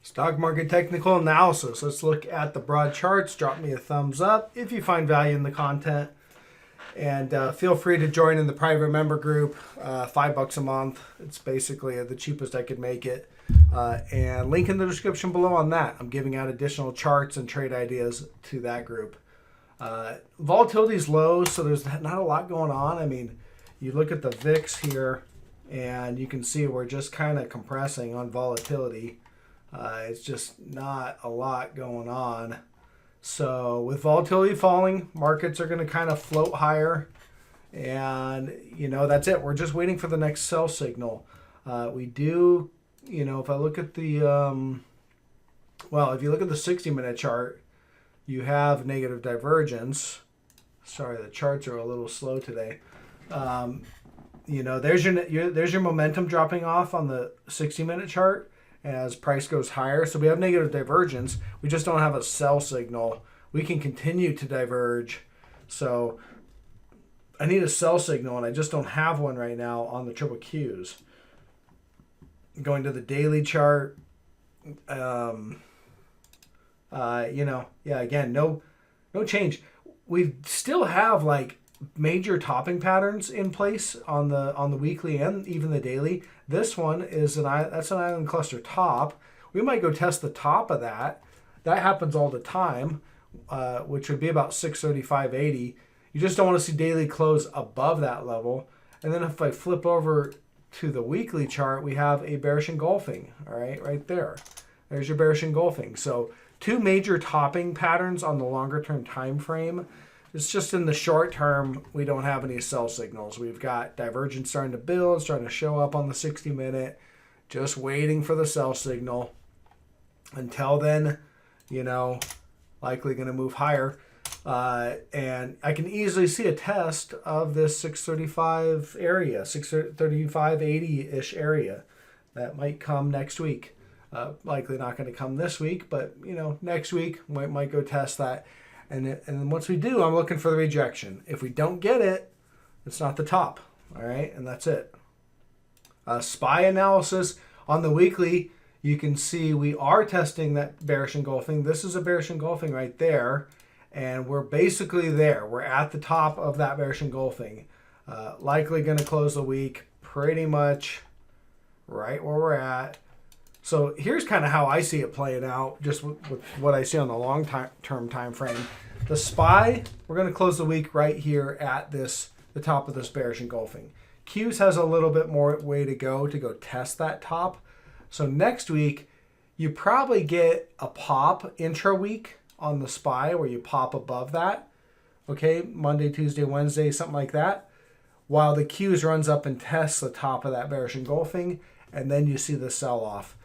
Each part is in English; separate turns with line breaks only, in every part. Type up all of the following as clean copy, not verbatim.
Stock market technical analysis. Let's look at the broad charts. Drop me a thumbs up if you find value in the content. And feel free to join in the private member group. $5 a month. It's basically the cheapest I could make it. And link in the description below on that. I'm giving out additional charts and trade ideas to that group. Volatility is low, so there's not a lot going on. I mean, you look at the VIX here, and you can see we're just kind of compressing on volatility. It's just not a lot going on. So with volatility falling, markets are going to kind of float higher. And, that's it. We're just waiting for the next sell signal. We do, if I look at the, if you look at the 60-minute chart, you have negative divergence. Sorry, the charts are a little slow today. There's your momentum dropping off on the 60-minute chart as price goes higher. So we have negative divergence. We just don't have a sell signal. We can continue to diverge. So I need a sell signal, and I just don't have one right now on the triple Qs. Going to the daily chart, again, no change. We still have like major topping patterns in place on the weekly and even the daily. This one is that's an island cluster top. We might go test the top of that. That happens all the time, which would be about 635.80. You just don't want to see daily close above that level. And then if I flip over to the weekly chart, we have a bearish engulfing. All right there. There's your bearish engulfing. So two major topping patterns on the longer term time frame. It's just in the short term, we don't have any sell signals. We've got divergence starting to build, starting to show up on the 60-minute, just waiting for the sell signal. Until then, likely going to move higher. And I can easily see a test of this 635 area, 635.80-ish area. That might come next week. Likely not going to come this week, but, next week, might go test that. And then once we do, I'm looking for the rejection. If we don't get it, it's not the top. All right, and that's it. SPY analysis on the weekly, you can see we are testing that bearish engulfing. This is a bearish engulfing right there, and we're basically there. We're at the top of that bearish engulfing. Likely going to close the week pretty much right where we're at. So here's kind of how I see it playing out, just with what I see on the long-term time frame. The SPY, we're going to close the week right here at the top of this bearish engulfing. Qs has a little bit more way to go test that top. So next week, you probably get a pop intra-week on the SPY where you pop above that. Okay, Monday, Tuesday, Wednesday, something like that. While the Qs runs up and tests the top of that bearish engulfing, and then you see the sell-off.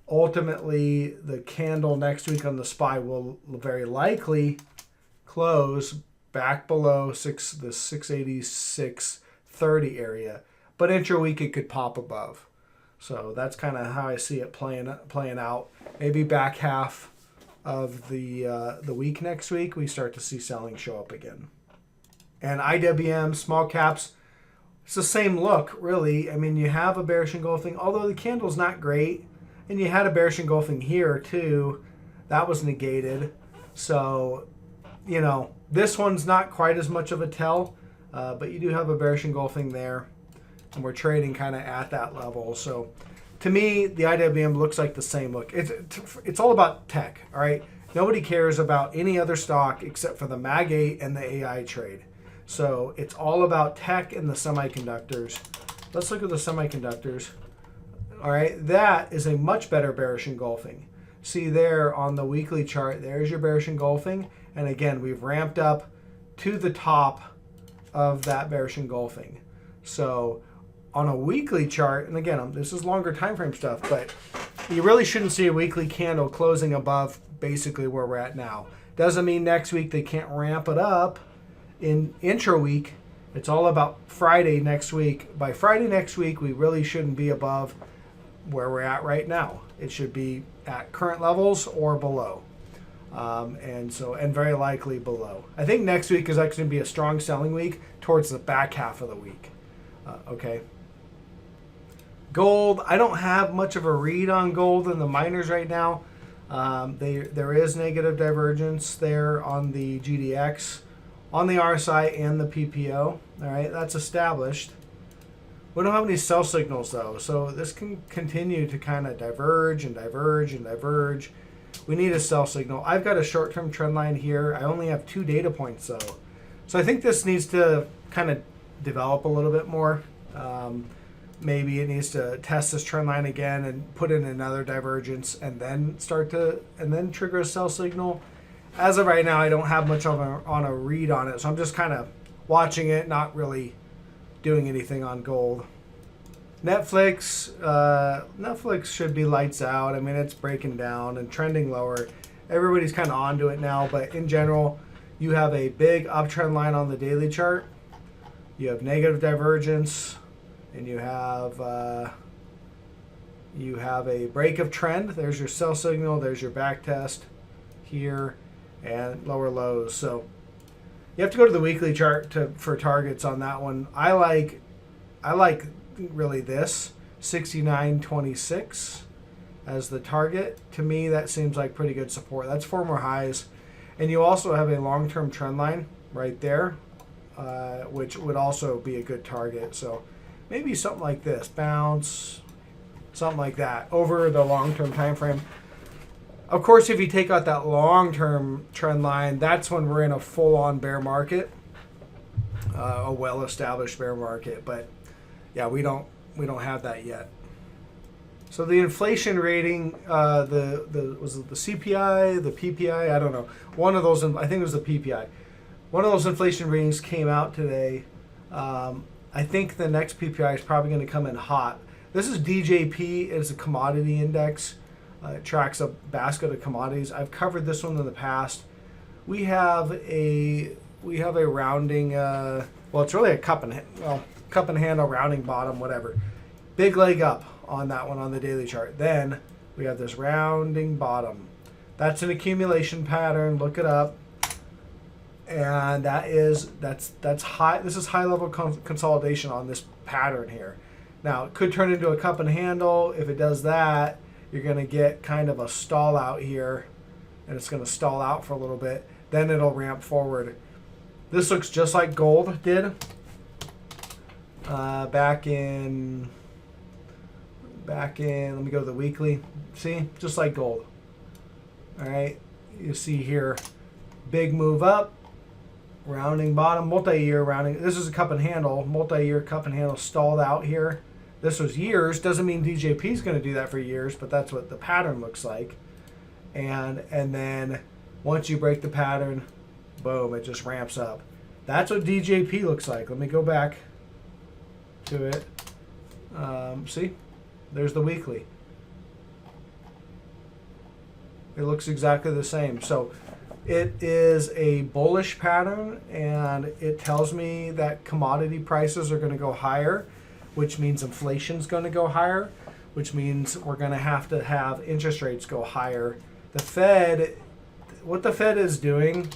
Ultimately, the candle next week on the SPY will very likely close back below the 686.30 area, but intra-week it could pop above. So that's kind of how I see it playing out. Maybe back half of the week next week, we start to see selling show up again. And IWM, small caps, it's the same look, really. I mean, you have a bearish engulfing, although the candle's not great. And you had a bearish engulfing here too. That was negated. So, this one's not quite as much of a tell, but you do have a bearish engulfing there. And we're trading kind of at that level. So, to me, the IWM looks like the same look. It's all about tech, all right? Nobody cares about any other stock except for the Mag 8 and the AI trade. So, it's all about tech and the semiconductors. Let's look at the semiconductors. All right, that is a much better bearish engulfing. See there on the weekly chart, there's your bearish engulfing. And again, we've ramped up to the top of that bearish engulfing. So on a weekly chart, and again, this is longer time frame stuff, but you really shouldn't see a weekly candle closing above basically where we're at now. Doesn't mean next week they can't ramp it up in intra-week. It's all about Friday next week. By Friday next week, we really shouldn't be above where we're at right now. It should be at current levels or below, and very likely below. I think next week is actually going to be a strong selling week towards the back half of the week. Okay. Gold, I don't have much of a read on gold in the miners right now. There is negative divergence there on the GDX, on the RSI and the PPO. All right, that's established. We don't have any sell signals though, so this can continue to kind of diverge and diverge and diverge. We need a sell signal. I've got a short-term trend line here. I only have 2 data points though, so I think this needs to kind of develop a little bit more. Maybe it needs to test this trend line again and put in another divergence and then trigger a sell signal. As of right now, I don't have much on a read on it, so I'm just kind of watching it, not really doing anything on gold. Netflix should be lights out. I mean, it's breaking down and trending lower. Everybody's kind of onto it now, but in general, you have a big uptrend line on the daily chart. You have negative divergence, and you have a break of trend. There's your sell signal. There's your back test here, and lower lows. So you have to go to the weekly chart for targets on that one. I like really this 69.26 as the target. To me, that seems like pretty good support. That's 4 more highs, and you also have a long-term trend line right there, which would also be a good target. So maybe something like this, bounce, something like that over the long-term time frame. Of course, if you take out that long-term trend line, that's when we're in a full-on bear market, a well-established bear market. But yeah, we don't have that yet. So the inflation rating, was it the CPI, the PPI? I don't know. One of those, I think it was the PPI. One of those inflation ratings came out today. I think the next PPI is probably going to come in hot. This is DJP. It's a commodity index. It tracks a basket of commodities. I've covered this one in the past. We have a rounding. Well, it's really a cup and handle, rounding bottom, whatever. Big leg up on that one on the daily chart. Then we have this rounding bottom. That's an accumulation pattern. Look it up. And that's high. This is high level consolidation on this pattern here. Now it could turn into a cup and handle. If it does that, you're going to get kind of a stall out here, and it's going to stall out for a little bit. Then it'll ramp forward. This looks just like gold did back in. Let me go to the weekly. See, just like gold. All right, you see here, big move up. Rounding bottom, multi-year rounding. This is a cup and handle, multi-year cup and handle stalled out here. This was years. Doesn't mean DJP is going to do that for years, but that's what the pattern looks like. And then once you break the pattern, boom, it just ramps up. That's what DJP looks like. Let me go back to it. See, there's the weekly. It looks exactly the same. So it is a bullish pattern, and it tells me that commodity prices are going to go higher, which means inflation's going to go higher, which means we're going to have interest rates go higher. The Fed, what the Fed is doing,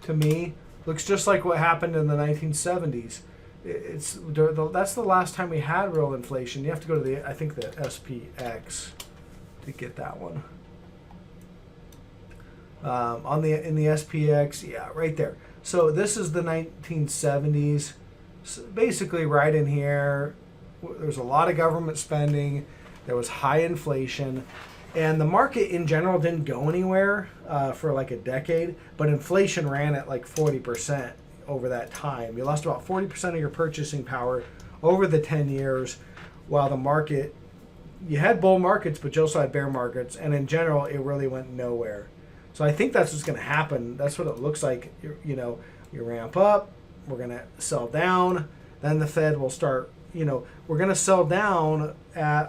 to me, looks just like what happened in the 1970s. That's the last time we had real inflation. You have to go to the SPX to get that one. In the SPX, yeah, right there. So this is the 1970s, so basically right in here. There's a lot of government spending. There was high inflation, and the market in general didn't go anywhere for like a decade. But inflation ran at like 40% over that time. You lost about 40% of your purchasing power over the 10 years, while the market, you had bull markets, but you also had bear markets, and in general, it really went nowhere. So I think that's what's going to happen. That's what it looks like. You ramp up, we're going to sell down, then the Fed will start, we're going to sell down as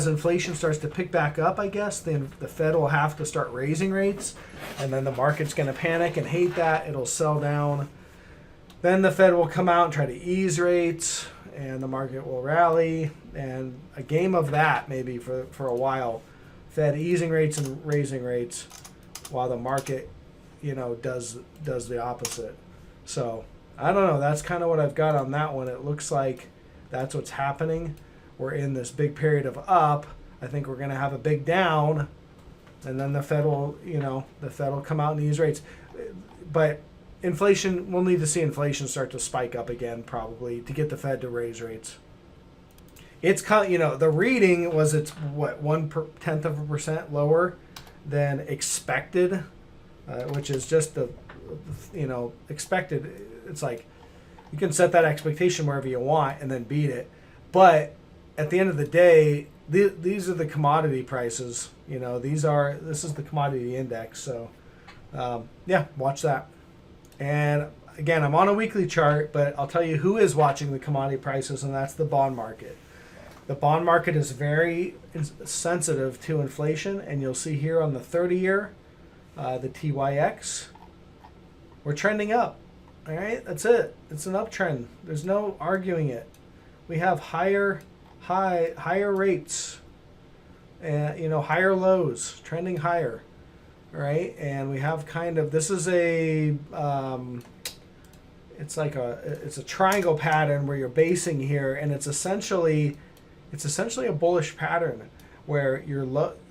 inflation starts to pick back up, I guess, then the Fed will have to start raising rates, and then the market's going to panic and hate that. It'll sell down. Then the Fed will come out and try to ease rates, and the market will rally, and a game of that maybe for a while. Fed easing rates and raising rates while the market, does the opposite. So I don't know. That's kind of what I've got on that one. It looks like that's what's happening. We're in this big period of up. I think we're going to have a big down, and then the Fed will, the Fed will come out and ease rates. But inflation, we'll need to see inflation start to spike up again probably to get the Fed to raise rates. It's the reading was it's what 0.1% lower than expected, which is just the expected. It's like you can set that expectation wherever you want and then beat it, but at the end of the day, these are the commodity prices. This is the commodity index. So yeah, watch that. And again, I'm on a weekly chart, but I'll tell you who is watching the commodity prices, and that's the bond market. The bond market is very sensitive to inflation, and you'll see here on the 30-year, the TYX, we're trending up. All right, that's it. It's an uptrend. There's no arguing it. We have higher rates, and higher lows, trending higher. All right, and we have this is it's a triangle pattern where you're basing here, and it's essentially a bullish pattern where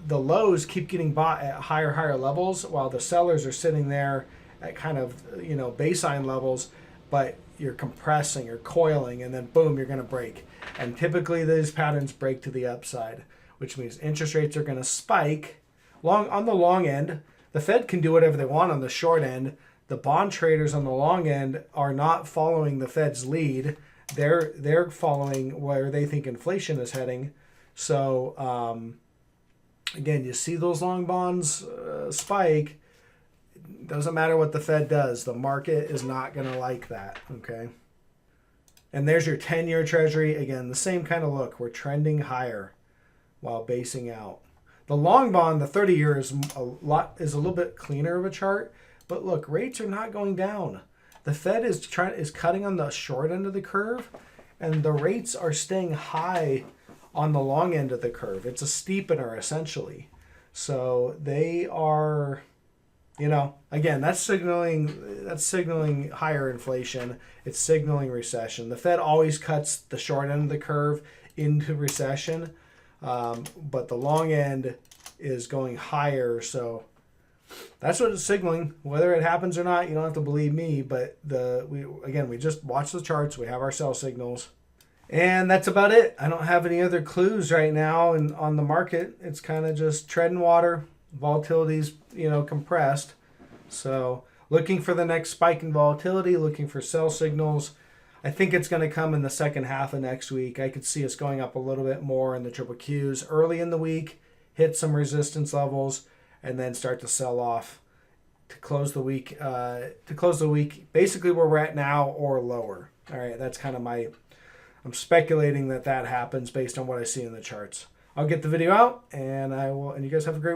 the lows keep getting bought at higher levels while the sellers are sitting there at baseline levels, but you're compressing, you're coiling, and then boom, you're going to break. And typically these patterns break to the upside, which means interest rates are going to spike on the long end. The Fed can do whatever they want on the short end. The bond traders on the long end are not following the Fed's lead. They're following where they think inflation is heading. So again, you see those long bonds spike. Doesn't matter what the Fed does. The market is not going to like that. Okay. And there's your 10-year Treasury. Again, the same kind of look. We're trending higher while basing out. The long bond, the 30-year is a little bit cleaner of a chart. But look, rates are not going down. The Fed is cutting on the short end of the curve, and the rates are staying high on the long end of the curve. It's a steepener essentially. So they are, again, that's signaling higher inflation. It's signaling recession. The Fed always cuts the short end of the curve into recession, but the long end is going higher. So that's what it's signaling. Whether it happens or not, you don't have to believe me, but we just watch the charts. We have our sell signals. And that's about it. I don't have any other clues right now on the market. It's kind of just treading water. Volatility's, compressed. So looking for the next spike in volatility, looking for sell signals. I think it's going to come in the second half of next week. I could see us going up a little bit more in the triple Qs early in the week, hit some resistance levels, and then start to sell off to close the week. Basically where we're at now or lower. All right, that's kind of I'm speculating that happens based on what I see in the charts. I'll get the video out, and you guys have a great week.